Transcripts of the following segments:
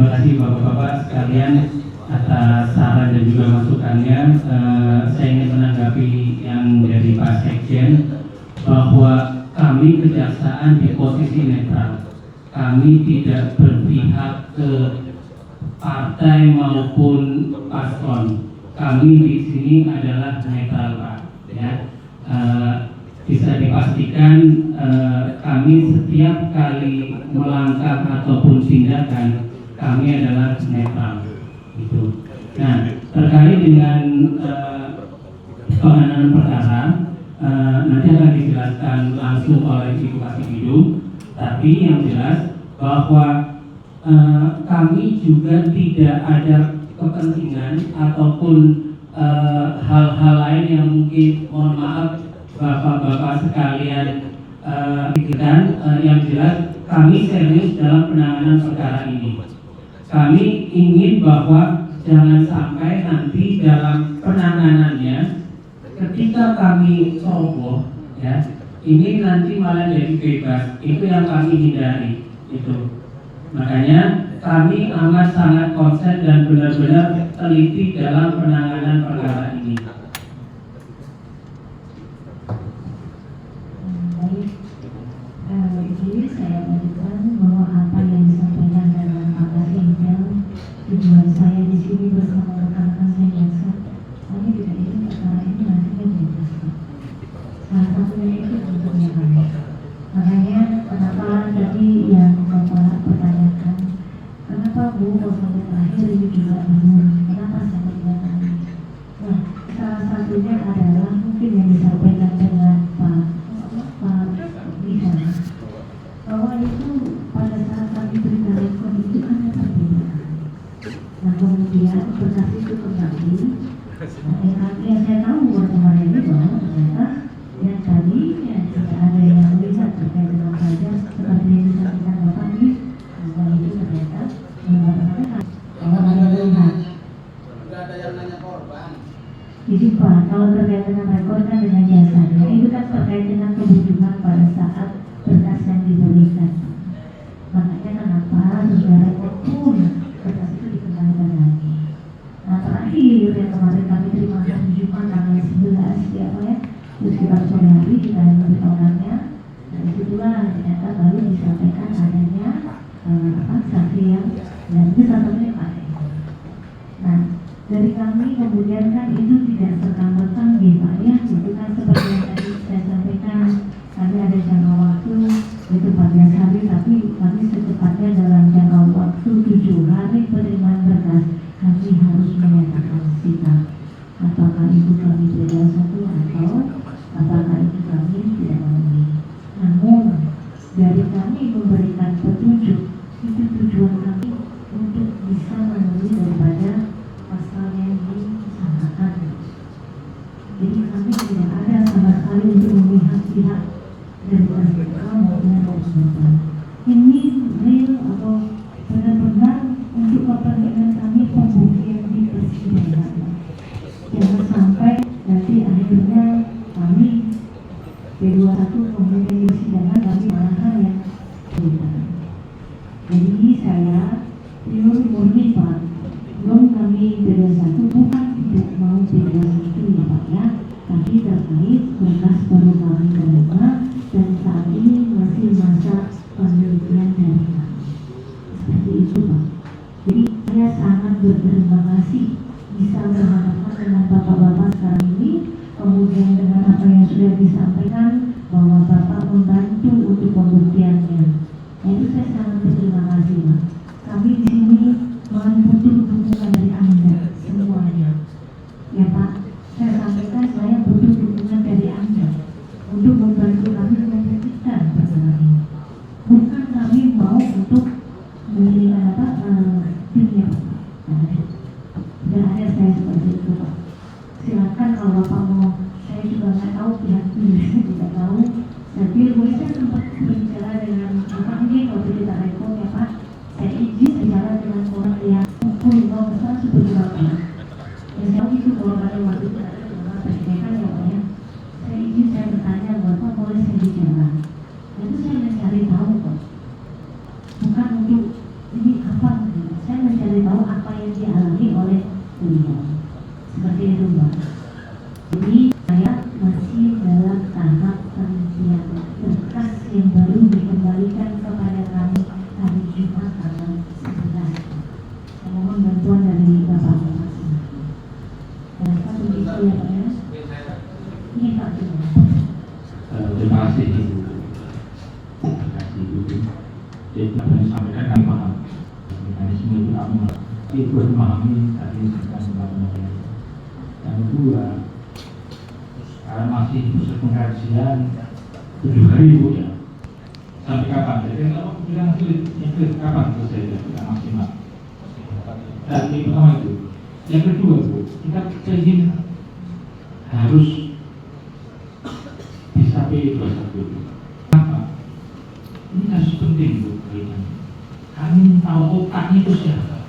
Terima kasih Bapak-Bapak sekalian atas saran dan juga masukannya. Saya ingin menanggapi yang dari Pak Sekjen bahwa kami kejaksaan di posisi netral. Kami tidak berpihak ke partai maupun paslon. Kami di sini adalah netral, Pak. Ya. Bisa dipastikan kami setiap kali melangkah ataupun tindakan kami adalah netral. Gitu. Nah, terkait dengan penanganan perkara, nanti akan dijelaskan langsung oleh Ibu Kasih Bidung. Tapi yang jelas bahwa kami juga tidak ada kepentingan ataupun hal-hal lain yang mungkin, mohon maaf Bapak-bapak sekalian, pikirkan. Yang jelas kami serius dalam penanganan perkara ini. Kami ingin bahwa jangan sampai nanti dalam penanganannya ketika kami ceroboh, ya, ini nanti malah jadi bebas. Itu yang kami hindari. Itu. Makanya kami amat sangat konsen dan benar-benar teliti dalam penanganan perkara ini. Jadi saya lanjutkan bahwa apa yang disampaikan dalam Pak Kasih tujuan saya di sini bersama rekan-rekan saya jaksa, saya tidak ingin perkara ini nantinya bebas. Salah satunya itu tentunya kami. Makanya kenapa tadi yang Bapak pertanyakan, kenapa Bu kok sampai terakhir ini juga belum, kenapa sampai dengan kami? Nah, salah satunya adalah mungkin yang disampaikan dengan Pak Bisa, bahwa itu pada saat kami berikan rekor itu ada perbedaan. Nah kemudian berkas itu kembali. Yang saya tahu buat kemarin ini bahwa ternyata yang tadinya tidak ada yang melihat terkait dengan pajak seperti yang disampaikan Bapak ini, dan itu ternyata mengatakan kalau ada lihat. Tidak ada yang nanya korban. Jadi Pak, kalau terkait dengan rekor kan dengan jasanya, itu kan terkait dengan kebutuhan pada saat berkas yang diberikan. Makanya kenapa sudah rekor pun berkas itu dikembalikan lagi. Nah terakhir yang kemarin kami terima Jumat tanggal 11 ya Pak ya, terus sekitar sore hari kita memberitahukannya. Dan disitulah ternyata baru disampaikan adanya saksi yang dan itu satu-satunya Pak. Nah dari kami kemudian kan itu tidak serta-merta Pak ya, itu kan seperti yang tadi saya sampaikan, kami ada jangka waktu itu 14 hari, tapi kami secepatnya dalam jangka waktu 7 hari penerimaan berkas kami harus menyatakan sikap apakah itu kami beda satu atau apakah itu kami tidak memenuhi. Namun dari kami memberikan petunjuk itu tujuan kami untuk bisa memenuhi daripada pasal yang disangkakan. Jadi kami tidak ada sama sekali untuk memihak pihak dari tersangka maupun korban. Ini real atau benar-benar untuk kepentingan kami pembuktian di persidangan. Jangan sampai nanti akhirnya kami B21 kemudian di persidangan kami merasa yang berbeda. Jadi saya murni Pak, belum kami B21 bukan tidak mau B21 ya Pak ya, tapi terkait berkas baru kami terima dan saat ini masih masa penelitian dari kami. Seperti itu Pak. Jadi saya sangat berterima kasih bisa berhadapan dengan Bapak-Bapak sekarang ini, kemudian dengan apa yang sudah disampaikan bahwa Bapak membantu untuk pembuktiannya. Nah, itu saya sangat berterima kasih Pak. Kami di sini butuh dukungan dari Anda semuanya. Ya Pak, saya sampaikan saya butuh dukungan dari Anda untuk membantu kami membuktikan perkara ini. Bukan kami mau untuk memberikan timnya Pak. Tidak ada saya seperti itu Pak. Silakan kalau Bapak mau, saya juga nggak tahu pihak ini, saya tidak tahu. Tapi saya sempat berbicara dengan Bapak ini waktu kita rekor ya Pak. Saya izin bicara dengan orang yang pukul 0 seperti seperti itu Mbak. Jadi saya masih dalam tahap pengisian berkas yang baru dikembalikan kepada kami hari Jumat tanggal 11. Mohon bantuan dari Bapak-Bapak semua. Kenapa begitu ya Pak ya? Ini Pak. Terima kasih Ibu. Terima kasih Ibu. Jadi apa yang disampaikan kami paham. Mekanisme itu kami ikut memahami tadi tentang pembangunan. Yang kedua, karena masih proses pengkajian 7 hari Bu ya. Sampai kapan? Jadi kalau bilang sulit, kapan selesai tidak maksimal. Dan yang pertama itu. Yang kedua Bu, kita ingin harus bisa P21 dulu. Kenapa? Ini kasus penting Bu. Kami tahu otaknya itu siapa.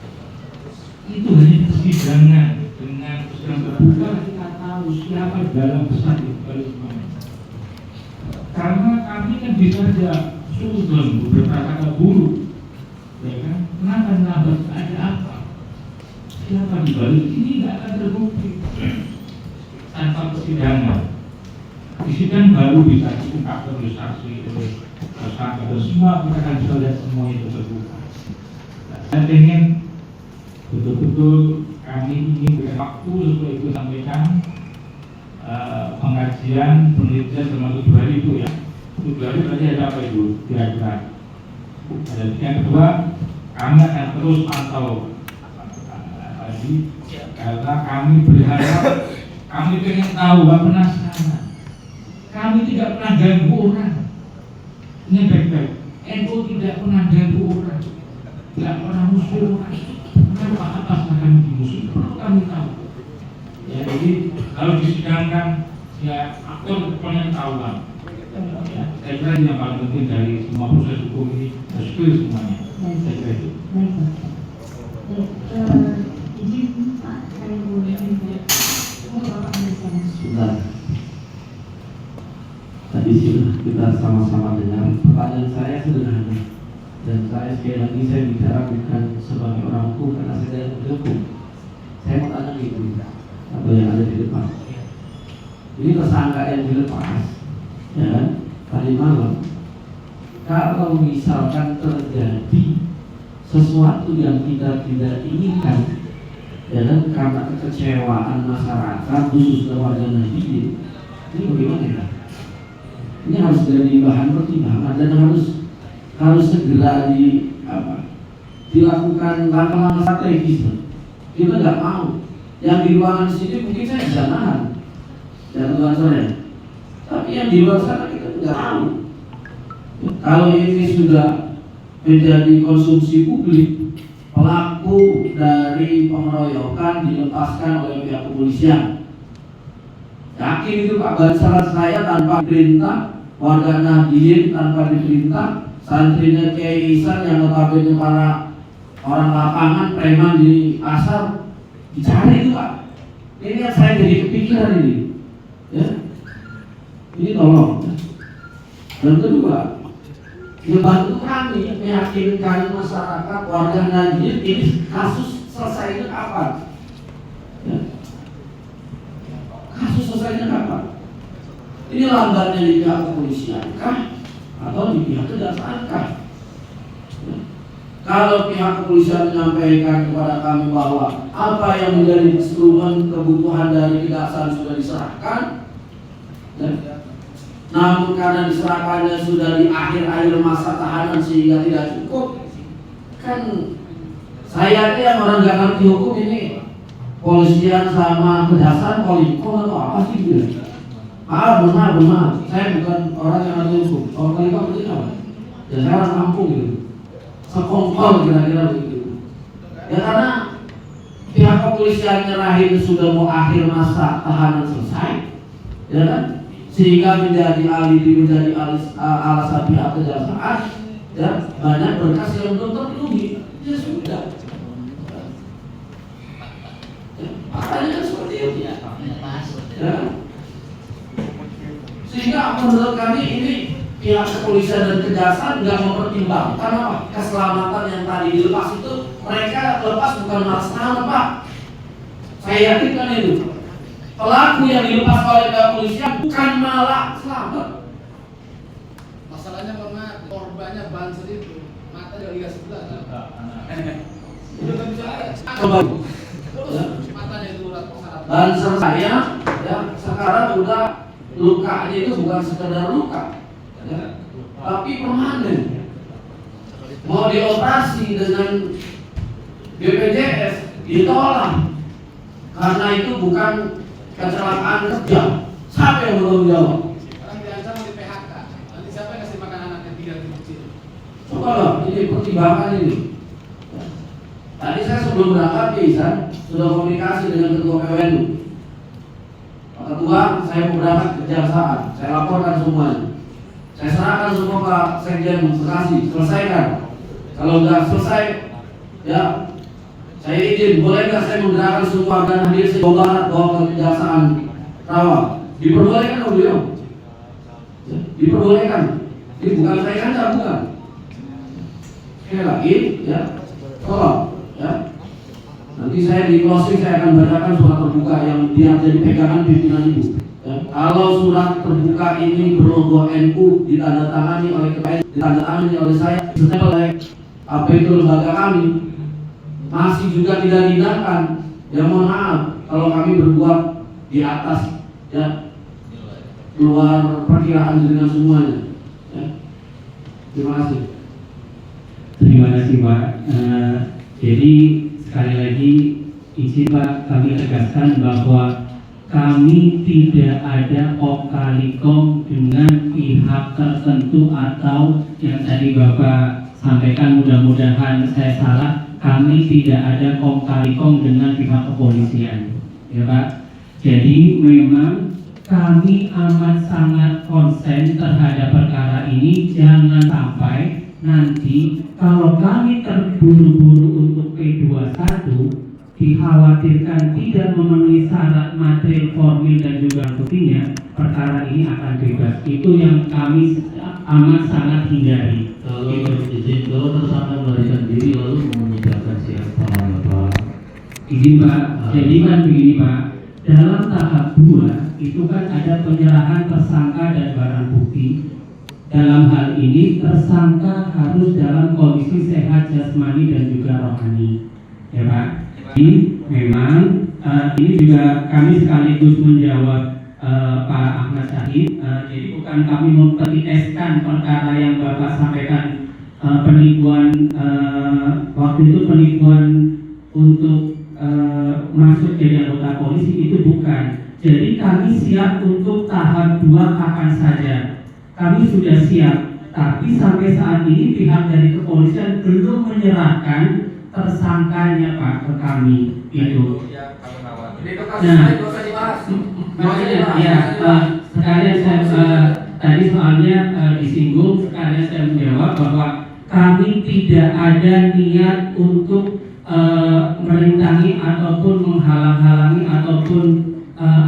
Itu hanya persidangan dengan persidangan terbuka kita tahu siapa dalam besar itu balik semuanya. Karena kami kan bisa saja sudon berkata buruk, ya kan? Kenapa nambah ada apa? Siapa di balik ini nggak akan terbukti tanpa persidangan. Di sidang baru bisa diungkap oleh saksi, tersangka, dan semua kita akan bisa lihat semua itu terbuka. Saya ingin betul-betul kami ingin beri waktu sesuai itu sampaikan pengajian penelitian selama 7 hari itu ya. 7 hari berarti ada apa itu kira-kira. Dan yang kedua kami akan terus pantau tadi karena kami berharap kami ingin tahu penasaran. Kami tidak pernah ganggu orang. Ini baik-baik. NU tidak pernah ganggu orang. Tidak pernah musuh orang. Kenapa atas kami dimusuhi? Perlu kami tahu. Ya, jadi kalau disidangkan ya aktor pengetahuan. Ya, saya kira ini yang paling penting dari semua proses hukum ini harus clear semuanya. Saya kira itu. Izin Pak, saya boleh Bapak menjelaskan. Sudah. Tadi sudah kita sama-sama dengar. Pertanyaan saya sederhana. Dan saya sekali lagi saya bicara bukan sebagai orang hukum karena saya tidak mengerti hukum. Saya mau tanya gitu, apa yang ada di depan. Ini tersangka yang dilepas, ya kan? Tadi malam, kalau misalkan terjadi sesuatu yang kita tidak inginkan, ya kan? Karena kekecewaan masyarakat khususnya warga Nahdliyin, ini bagaimana ya? Ini harus jadi bahan pertimbangan dan harus segera dilakukan langkah-langkah strategis. Kita nggak mau yang di ruangan sini mungkin saya bisa nahan jatuhan saya, tapi yang di luar sana kita nggak tahu. Kalau ini sudah menjadi konsumsi publik, pelaku dari pengeroyokan dilepaskan oleh pihak kepolisian. Yakin itu Pak, bansaran saya tanpa perintah, warga Nahdliyin tanpa diperintah, santrinya Kiai Ihsan yang notabene para orang lapangan preman di pasar dicari itu Pak. Ini yang saya jadi kepikiran ini, ya. Ini tolong. Dan kedua, ya bantu kami meyakinkan masyarakat warga Nahdliyin ini kasus selesainya kapan? Ya. Kasus selesainya kapan? Ini lambatnya di pihak kepolisian kah? Atau di pihak kejaksaan kah? Ya. Kalau pihak kepolisian menyampaikan kepada kami bahwa apa yang menjadi instrumen kebutuhan dari kejaksaan sudah diserahkan, ya. Namun karena diserahkannya sudah di akhir-akhir masa tahanan sehingga tidak cukup, kan saya yang orang nggak ngerti hukum ini, polisian sama kejaksaan polikon atau apa sih gitu? Benar, saya bukan orang yang ngerti hukum. Kalau polikon itu apa? Ya saya orang kampung gitu, sekongkol kira-kira begitu. Ya karena pihak kepolisian nyerahin sudah mau akhir masa tahanan selesai, ya kan? Sehingga menjadi alibi, menjadi alasan pihak kejaksaan, ya banyak berkas yang belum terpenuhi, ya sudah. Ya, makanya seperti itu. Ya. Sehingga menurut kami ini pihak kepolisian dan kejaksaan nggak mempertimbangkan apa keselamatan yang tadi dilepas itu. Mereka lepas bukan malas tahan Pak. Saya yakinkan itu. Pelaku yang dilepas oleh kepolisian bukan malah selamat. Masalahnya mohon maaf, korbannya banser itu mata dari liga sebelah. Udah nggak bisa lihat. Coba. Terus matanya itu urat sangat. Banser saya ya sekarang udah lukanya itu bukan sekedar luka, ya, tapi permanen. Mau dioperasi dengan BPJS ditolak karena itu bukan kecelakaan kerja. Siapa yang bertanggung jawab? Orang diancam di PHK. Nanti siapa yang kasih makan anaknya 3 kecil? Coba loh, ini pertimbangan ini. Tadi saya sebelum berangkat ke Isan sudah komunikasi dengan Ketua PWNU. Pak Ketua, saya mau berangkat kejaksaan. Saya laporkan semuanya. Saya serahkan semua ke Sekjen Bekasi, selesaikan. Kalau nggak selesai, ya saya izin, boleh nggak saya menggerakkan semua dan hadir Jawa Barat bawa ke kejaksaan Rawa? Diperbolehkan oleh beliau. Ya, diperbolehkan. Ini bukan saya kan, bukan. Sekali lagi, ya, tolong, ya. Nanti saya di closing saya akan bacakan surat terbuka yang dia jadi pegangan pimpinan ibu. Ya. Kalau surat terbuka ini berlogo NU ditandatangani oleh KPN, ditandatangani oleh saya, ditempel oleh apa itu lembaga kami, masih juga tidak diindahkan. Ya mohon maaf kalau kami berbuat di atas, ya, luar perkiraan dengan semuanya. Ya. Terima kasih. Terima kasih Pak. Jadi sekali lagi izin Pak, kami tegaskan bahwa kami tidak ada kong-kali-kong dengan pihak tertentu atau yang tadi Bapak sampaikan, mudah-mudahan saya salah. Kami tidak ada kong-kali-kong dengan pihak kepolisian, ya Pak. Jadi memang kami amat sangat konsen terhadap perkara ini. Jangan sampai nanti kalau kami terburu-buru untuk P21 dikhawatirkan tidak memenuhi syarat material formil dan juga buktinya, perkara ini akan bebas. Itu yang kami amat sangat hindari. Kalau izin, kalau tersangka melarikan diri lalu meninggalkan siapa Pak? Izin Pak, jadi kan begini Pak, dalam tahap 2 itu kan ada penyerahan tersangka dan barang bukti. Dalam hal ini tersangka harus dalam kondisi sehat jasmani dan juga rohani, ya Pak. Jadi memang ini juga kami sekaligus menjawab Pak Ahmad Syahid. Jadi bukan kami mempertieskan perkara yang Bapak sampaikan, penipuan waktu itu penipuan untuk masuk jadi anggota polisi, itu bukan. Jadi kami siap untuk tahap 2 kapan saja. Kami sudah siap, tapi sampai saat ini pihak dari kepolisian belum menyerahkan tersangkanya Pak ke kami itu. Nah, ya, sekalian saya tadi soalnya disinggung, sekalian saya menjawab bahwa kami tidak ada niat untuk merintangi ataupun menghalang-halangi ataupun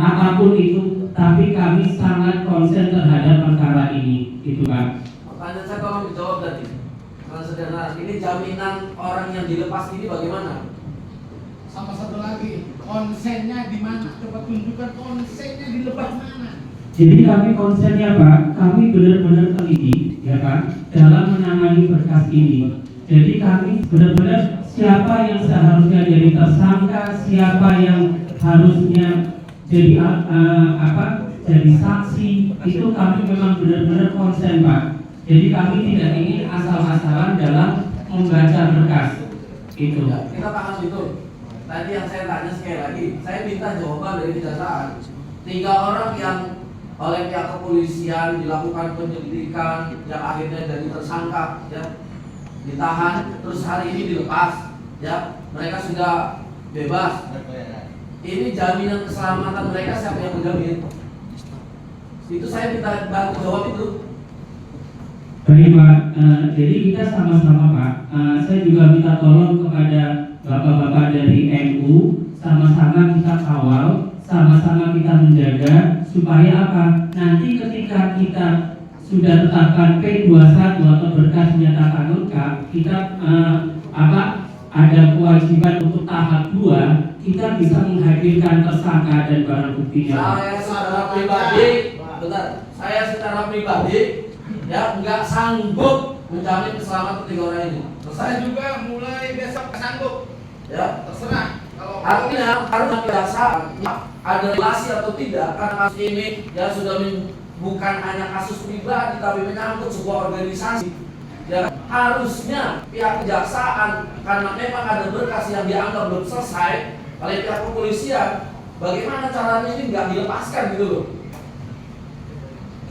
apapun itu, tapi kami sangat konsen terhadap perkara ini, itu Pak. Pertanyaan saya tolong dijawab tadi. Karena sederhana, ini jaminan orang yang dilepas ini bagaimana? Sama satu lagi, konsennya di mana? Coba tunjukkan konsennya dilepas mana? Jadi kami konsennya Pak, kami benar-benar teliti, ya Pak, dalam menangani berkas ini. Jadi kami benar-benar siapa yang seharusnya jadi tersangka, siapa yang harusnya jadi jadi saksi, itu kami memang benar-benar konsen Pak. Jadi kami tidak ingin asal-asalan dalam membaca berkas itu. Ya, kita paham itu. Tadi yang saya tanya sekali lagi, saya minta jawaban dari kejaksaan. 3 orang yang oleh pihak kepolisian dilakukan penyelidikan yang akhirnya dari tersangka, ya, ditahan, terus hari ini dilepas, ya, mereka sudah bebas. Ini jaminan keselamatan mereka siapa yang menjamin? Itu saya minta bantu jawab itu. Baik Pak, jadi kita sama-sama Pak, saya juga minta tolong kepada bapak-bapak dari NU, sama-sama kita kawal, sama-sama kita menjaga supaya apa? Nanti ketika kita sudah tetapkan P21 atau berkas menyatakan lengkap, kita ada kewajiban untuk tahap 2 kita bisa menghadirkan tersangka dan barang buktinya. Saya secara pribadi, saya secara pribadi ya nggak sanggup menjamin keselamatan 3 orang ini. Saya juga mulai besok sanggup. Ya, Terserah. Kalau artinya harus kejaksaan ada relasi atau tidak, karena kasus ini ya sudah bukan hanya kasus pribadi tapi menyangkut sebuah organisasi. Ya, harusnya pihak kejaksaan karena memang ada berkas yang dianggap belum selesai oleh pihak kepolisian, bagaimana caranya ini nggak dilepaskan gitu loh.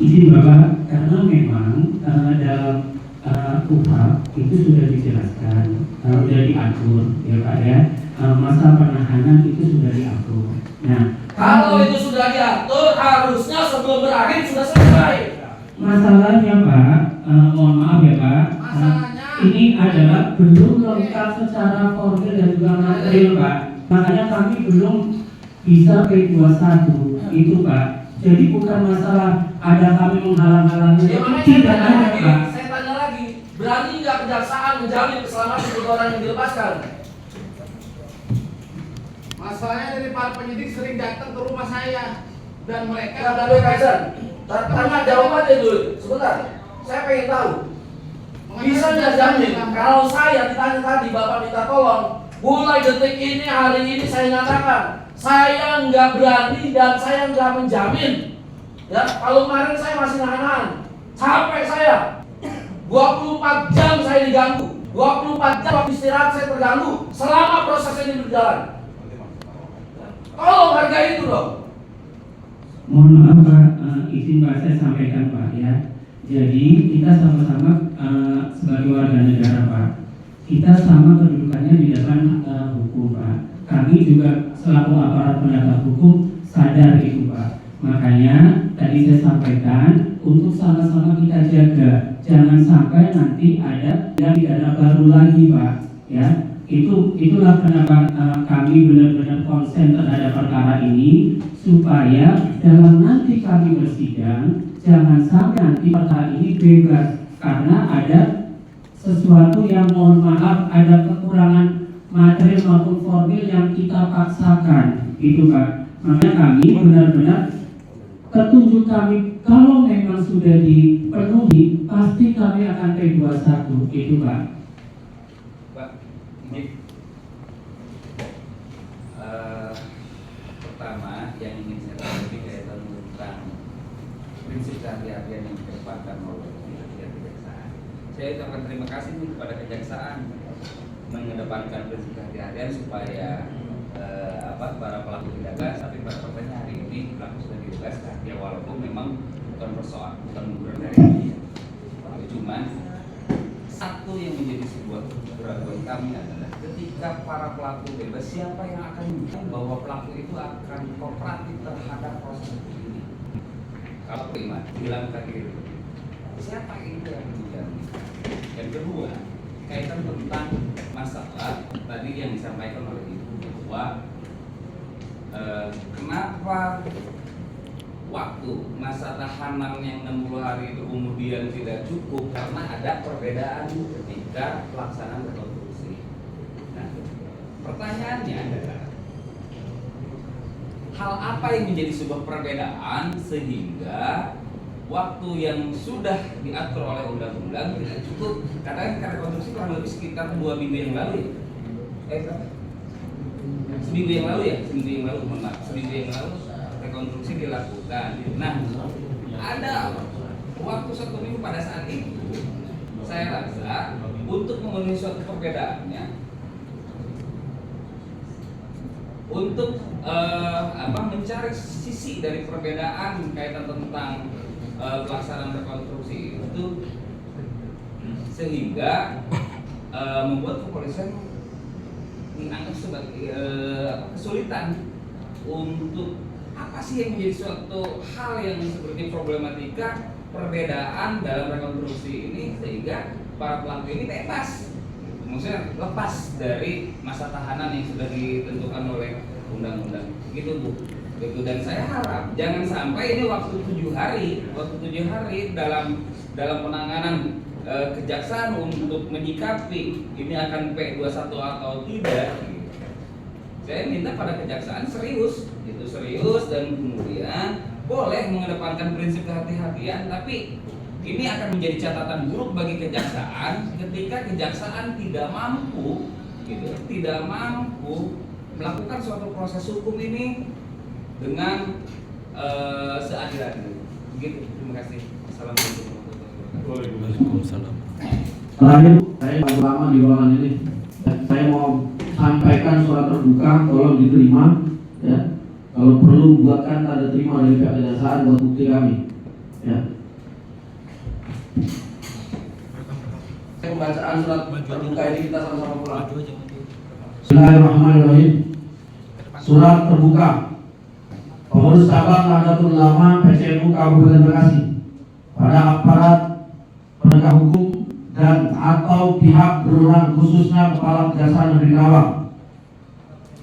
Izin Bapak, karena memang dalam KUHP itu sudah dijelaskan, sudah diatur, ya Pak ya, masa penahanan itu sudah diatur. Nah, kalau itu sudah diatur, harusnya sebelum berakhir sudah selesai. Masalahnya Pak, mohon maaf ya Pak, Masalahnya ini adalah belum lengkap secara formil dan juga material Pak. Makanya kami belum bisa P21 itu Pak. Jadi bukan masalah ada kami menghalang-halangi, Ya, makanya tidak ada Pak. saya tanya lagi, berani nggak kejaksaan menjamin keselamatan 3 orang yang dilepaskan? masalahnya dari para penyidik sering datang ke rumah saya dan mereka Kata Kaisan, tanya jawabannya dulu. Sebentar, saya pengen tahu. Bisa nggak jamin kalau saya ditanya tadi Bapak minta tolong, mulai detik ini hari ini saya nyatakan saya nggak berani dan saya nggak menjamin. Ya, kalau kemarin saya masih nahan, capek saya. 24 jam saya diganggu, 24 jam waktu istirahat saya terganggu selama proses ini berjalan. Tolong hargai itu dong. Mohon maaf Pak, izin Pak saya sampaikan Pak ya. Jadi kita sama-sama sebagai warga negara Pak, kita sama kedudukannya di depan hukum Pak. Kami juga selaku aparat penegak hukum sadar itu Pak. Makanya tadi saya sampaikan untuk sama-sama kita jaga, jangan sampai nanti ada yang pidana baru lagi Pak ya. Itulah kenapa kami benar-benar konsen terhadap perkara ini, supaya dalam nanti kami bersidang jangan sampai nanti perkara ini bebas karena ada sesuatu yang mohon maaf ada kekurangan material maupun formil yang kita paksakan itu Pak. Makanya kami benar-benar petunjuk kami kalau memang sudah dipenuhi pasti kami akan P21 itu Pak. Pertama yang ingin saya tahu kaitan tentang prinsip kehati-hatian yang dikedepankan oleh pihak kejaksaan. Saya ucapkan terima kasih nih kepada kejaksaan mengedepankan prinsip kehati-hatian supaya para pelaku tidak gas, tapi pada faktanya hari ini pelaku sudah dibebaskan ya, walaupun memang bukan persoalan, bukan munduran dari dia. Cuman satu yang menjadi sebuah keraguan kami adalah ketika para pelaku bebas, siapa yang akan menjamin bahwa pelaku itu akan kooperatif terhadap proses ini? Kalau prima, bilang tadi siapa itu yang menjamin? Yang kedua, kaitan tentang masalah tadi yang disampaikan oleh Ibu bahwa kenapa waktu masa tahanan yang 60 hari itu kemudian tidak cukup karena ada perbedaan ketika pelaksanaan rekonstruksi. Nah, pertanyaannya adalah hal apa yang menjadi sebuah perbedaan sehingga waktu yang sudah diatur oleh undang-undang tidak cukup? Karena rekonstruksi kurang lebih sekitar 2 minggu yang lalu ya. Seminggu yang lalu rekonstruksi dilakukan. Nah, ada waktu 1 minggu pada saat itu saya rasa untuk memenuhi suatu perbedaannya, untuk mencari sisi dari perbedaan kaitan tentang pelaksanaan rekonstruksi itu, sehingga membuat kepolisian menganggap sebagai kesulitan untuk apa sih yang menjadi suatu hal yang seperti problematika perbedaan dalam rekonstruksi ini sehingga para pelaku ini bebas, maksudnya lepas dari masa tahanan yang sudah ditentukan oleh undang-undang gitu Bu. Gitu. Dan saya harap jangan sampai ini waktu 7 hari dalam penanganan kejaksaan untuk menyikapi ini akan P21 atau tidak. Saya minta pada kejaksaan serius, itu serius, dan kemudian boleh mengedepankan prinsip kehati-hatian, tapi ini akan menjadi catatan buruk bagi kejaksaan ketika kejaksaan tidak mampu, gitu, tidak mampu melakukan suatu proses hukum ini dengan seadil-adilnya. Begitu. Terima kasih. Assalamualaikum warahmatullahi wabarakatuh. Terakhir, saya paling lama di ruangan ini. Saya mau sampaikan surat terbuka, tolong diterima. Ya, kalau perlu buatkan tanda terima dari pihak kejaksaan buat bukti kami. Ya. Pembacaan surat terbuka ini kita sama-sama pulang. Bismillahirrahmanirrahim. Surat terbuka. Pengurus cabang Nahdlatul Ulama PCNU Kabupaten Bekasi pada aparat penegak hukum dan atau pihak berwenang khususnya Kepala Kejaksaan Negeri Karawang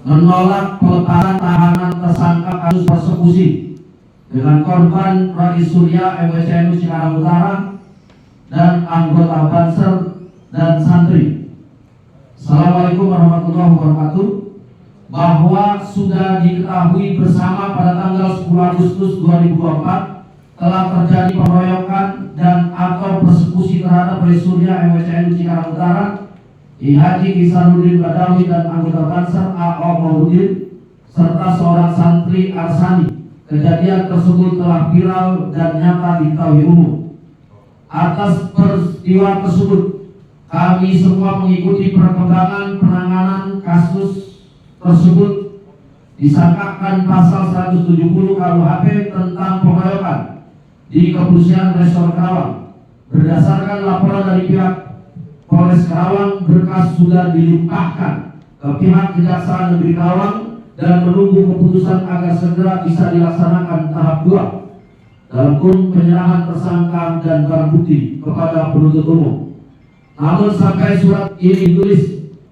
menolak pelepasan tahanan tersangka kasus persekusi dengan korban Roy Surya MWCNU Cikarang Utara dan anggota Banser dan santri. Assalamualaikum warahmatullahi wabarakatuh. Bahwa sudah diketahui bersama pada tanggal 10 Agustus 2024 telah terjadi pengeroyokan dan atau persekusi terhadap Roy Surya MWCNU Cikarang Utara, I Haji Ihsanuddin Badawi dan anggota Banser A.O. Maudin serta seorang santri Arsani. Kejadian tersebut telah viral dan nyata diketahui umum. Atas peristiwa tersebut, kami semua mengikuti perkembangan penanganan kasus tersebut disangkakan pasal 170 KUHP tentang pengeroyokan di Kepolisian Resor Karawang. Berdasarkan laporan dari pihak Polres Karawang, berkas sudah dilimpahkan ke pihak Kejaksaan Negeri Karawang dan menunggu keputusan agar segera bisa dilaksanakan tahap 2 dalam kurun penyerahan tersangka dan barang bukti kepada penuntut umum. Namun sampai surat ini ditulis,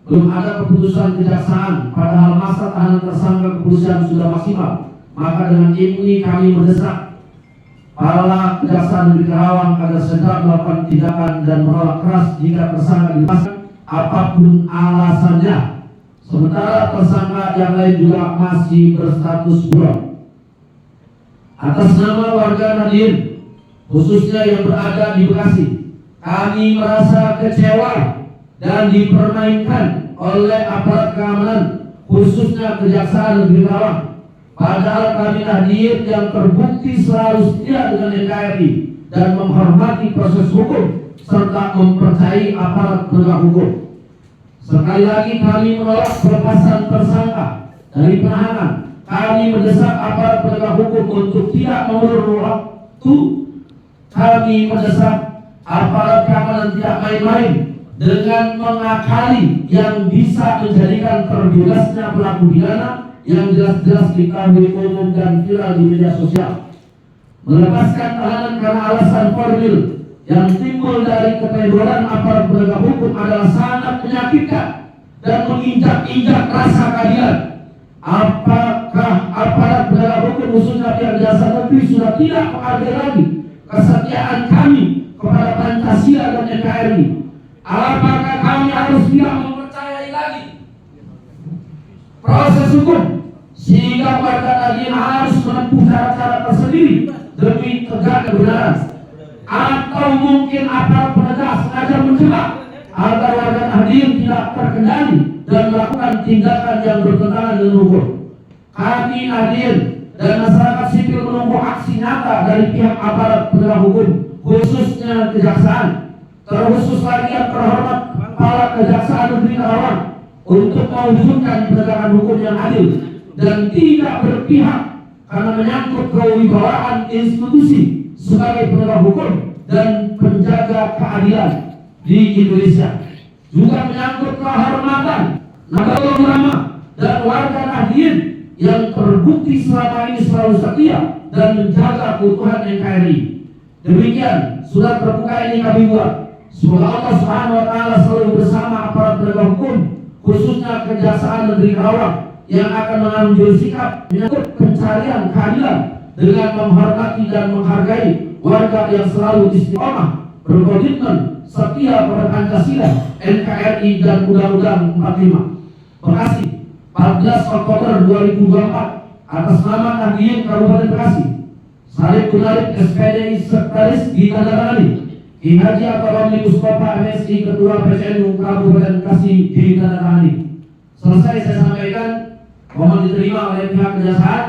belum ada keputusan kejaksaan, padahal masa tahanan tersangka kepolisian sudah maksimal. Maka dengan ini kami mendesak para kejaksaan negeri Karawang agar segera melakukan tindakan dan menolak keras jika tersangka dilepaskan apapun alasannya. Sementara tersangka yang lain juga masih berstatus buron. Atas nama warga Nahdien, khususnya yang berada di Bekasi, kami merasa kecewa dan dipermainkan oleh aparat keamanan khususnya Kejaksaan Negeri Karawang. Padahal kami Nahdien yang terbukti selalu setia dengan NKRI dan menghormati proses hukum serta mempercayai aparat penegak hukum. Sekali lagi kami menolak pelepasan tersangka dari penahanan. Kami mendesak aparat penegak hukum untuk tidak mengulur waktu. Kami mendesak aparat keamanan tidak main-main dengan mengakali yang bisa menjadikan terbebasnya pelaku pidana yang jelas-jelas diketahui umum dan viral di media sosial. Melepaskan tahanan karena alasan formil yang timbul dari ketedoran aparat penegak hukum adalah sangat menyakitkan dan menginjak-injak rasa keadilan. Apakah aparat penegak hukum khususnya pihak jasa negeri sudah tidak menghargai lagi kesetiaan kami kepada Pancasila dan NKRI? Apakah kami harus tidak mempercayai lagi proses hukum sehingga warga Nahdien harus menempuh cara-cara tersendiri demi tegak kebenaran? Atau mungkin aparat penegak sengaja menjebak agar warga Nahdien tidak terkendali dan melakukan tindakan yang bertentangan dengan hukum? Kami Nahdien dan masyarakat sipil menunggu aksi nyata dari pihak aparat penegak hukum khususnya kejaksaan, terkhusus lagi yang terhormat Kepala Kejaksaan Negeri Karawang, untuk mewujudkan penegakan hukum yang adil dan tidak berpihak karena menyangkut kewibawaan institusi sebagai penegak hukum dan penjaga keadilan di Indonesia. Juga menyangkut kehormatan Nahdlatul Ulama dan warga Nahdien yang terbukti selama ini selalu setia dan menjaga keutuhan NKRI. Demikian surat terbuka ini kami buat. Semoga Allah Subhanahu wa taala selalu bersama aparat penegak hukum khususnya Kejaksaan Negeri Karawang yang akan mengambil sikap menyangkut pencarian keadilan dengan menghormati dan menghargai warga yang selalu istiqomah berkomitmen setia pada Pancasila, NKRI dan Undang-Undang 45. Bekasi, 14 Oktober 2024 atas nama Nahdien Kabupaten Bekasi. Salib Kunarip SPDI Sekretaris ditandatangani. Ki Haji Akbar Mustafa MSI Ketua PCNU Kabupaten Bekasi ditandatangani. Selesai saya sampaikan, mohon diterima oleh pihak kejaksaan.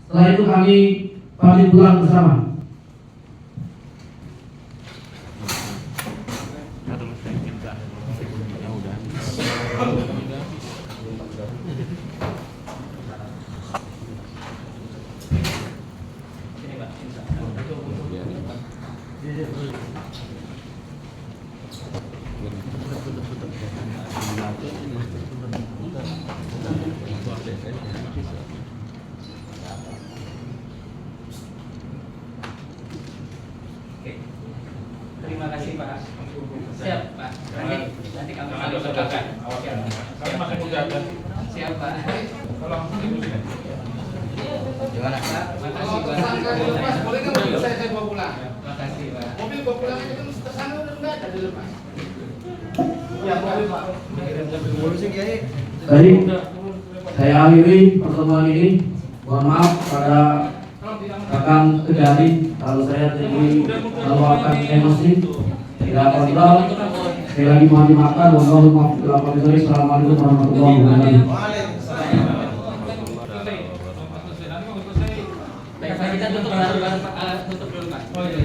Setelah itu kami pamit pulang bersama. Oke. Terima kasih Pak. Siap Pak. Nanti kami sampaikan. Siap Pak. Gimana Pak? Makasih Pak. Mas, boleh nggak mobil saya bawa pulang? Makasih Pak. Mobil bawa pulang itu kan tersangka udah nggak ada di lepas. Ya mobil Pak. Baik, saya akhiri pertemuan ini. Mohon maaf pada Kakang Kedari kalau saya tadi meluapkan emosi, tidak kontrol. Sekali lagi mohon dimaafkan. Wassalamualaikum warahmatullahi wabarakatuh. Baik Pak, kita tutup bareng-bareng Pak. Tutup dulu Pak. Oh iya.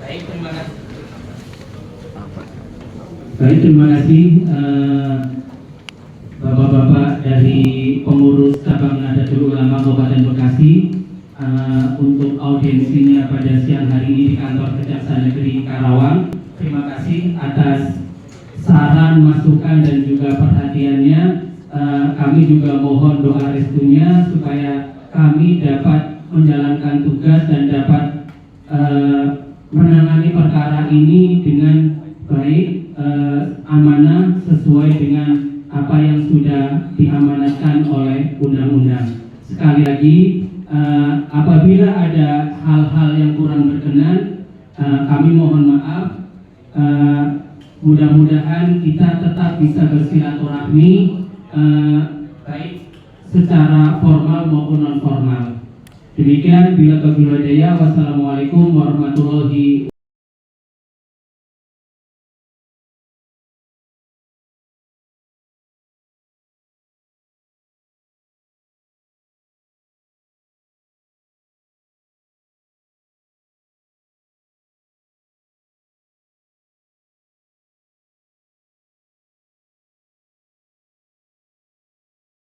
Baik, terima kasih. Baik, terima kasih Bapak-bapak dari pengurus cabang Nahdlatul Ulama Kabupaten Bekasi untuk audiensinya pada siang hari ini di kantor Kejaksaan Negeri Karawang. Terima kasih atas saran, masukan dan juga perhatiannya. Kami juga mohon doa restunya supaya kami dapat menjalankan tugas dan dapat menangani perkara ini dengan baik, amanah sesuai dengan apa yang sudah diamanatkan oleh undang-undang. Sekali lagi, apabila ada hal-hal yang kurang berkenan, kami mohon maaf. Mudah-mudahan kita tetap bisa bersilaturahmi, baik secara formal maupun non formal. Demikian, bila taufiq wal hidayah. Wassalamualaikum warahmatullahi wabarakatuh.